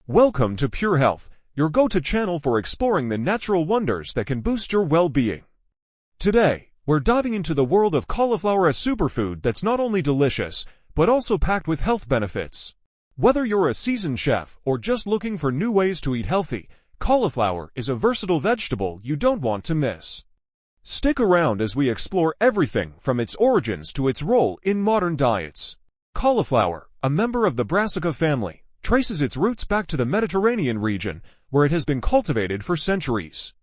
Welcome to Pure Health, your go-to channel for exploring the natural wonders that can boost your well-being. Today, we're diving into the world of cauliflower, a superfood that's not only delicious, but also packed with health benefits. Whether you're a seasoned chef or just looking for new ways to eat healthy, cauliflower is a versatile vegetable you don't want to miss. Stick around as we explore everything from its origins to its role in modern diets. Cauliflower, a member of the Brassica family, traces its roots back to the Mediterranean region, where it has been cultivated for centuries.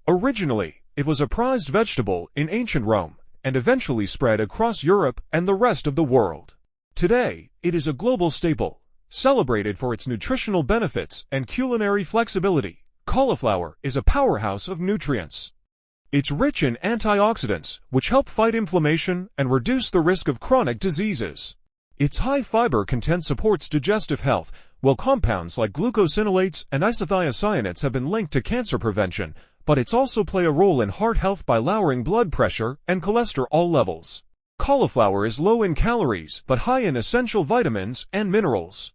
Originally, it was a prized vegetable in ancient Rome, and eventually spread across Europe and the rest of the world. Today, it is a global staple, celebrated for its nutritional benefits and culinary flexibility. Cauliflower is a powerhouse of nutrients. It's rich in antioxidants, which help fight inflammation and reduce the risk of chronic diseases. Its high fiber content supports digestive health, while compounds like glucosinolates and isothiocyanates have been linked to cancer prevention, but it's also play a role in heart health by lowering blood pressure and cholesterol levels. Cauliflower is low in calories, but high in essential vitamins and minerals.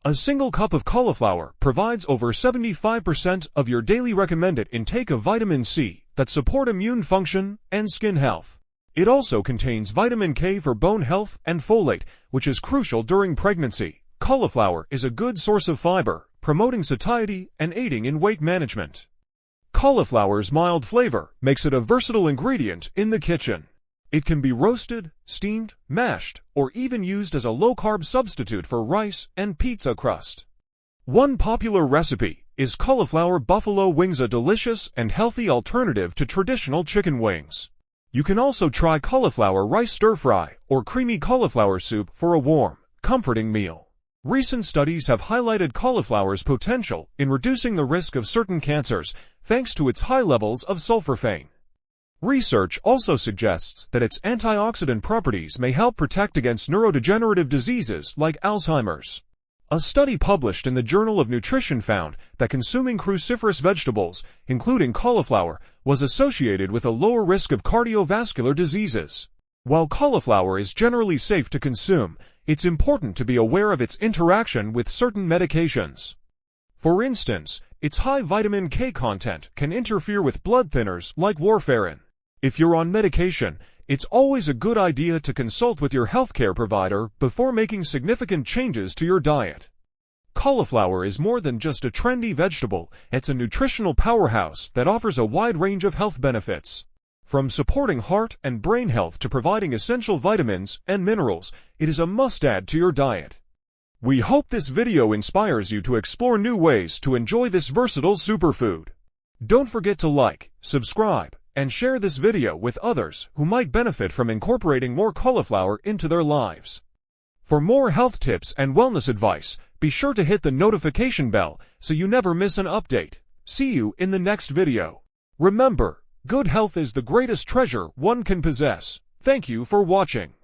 A single cup of cauliflower provides over 75% of your daily recommended intake of vitamin C that support immune function and skin health. It also contains vitamin K for bone health and folate, which is crucial during pregnancy. Cauliflower is a good source of fiber, promoting satiety and aiding in weight management. Cauliflower's mild flavor makes it a versatile ingredient in the kitchen. It can be roasted, steamed, mashed, or even used as a low-carb substitute for rice and pizza crust. One popular recipe is cauliflower buffalo wings, a delicious and healthy alternative to traditional chicken wings. You can also try cauliflower rice stir-fry or creamy cauliflower soup for a warm, comforting meal. Recent studies have highlighted cauliflower's potential in reducing the risk of certain cancers thanks to its high levels of sulforaphane. Research also suggests that its antioxidant properties may help protect against neurodegenerative diseases like Alzheimer's. A study published in the Journal of Nutrition found that consuming cruciferous vegetables, including cauliflower, was associated with a lower risk of cardiovascular diseases. While cauliflower is generally safe to consume, it's important to be aware of its interaction with certain medications. For instance, its high vitamin K content can interfere with blood thinners like warfarin. If you're on medication, it's always a good idea to consult with your healthcare provider before making significant changes to your diet. Cauliflower is more than just a trendy vegetable, it's a nutritional powerhouse that offers a wide range of health benefits. From supporting heart and brain health to providing essential vitamins and minerals, it is a must-add to your diet. We hope this video inspires you to explore new ways to enjoy this versatile superfood. Don't forget to like, subscribe, and share this video with others who might benefit from incorporating more cauliflower into their lives. For more health tips and wellness advice, be sure to hit the notification bell so you never miss an update. See you in the next video. Remember, good health is the greatest treasure one can possess. Thank you for watching.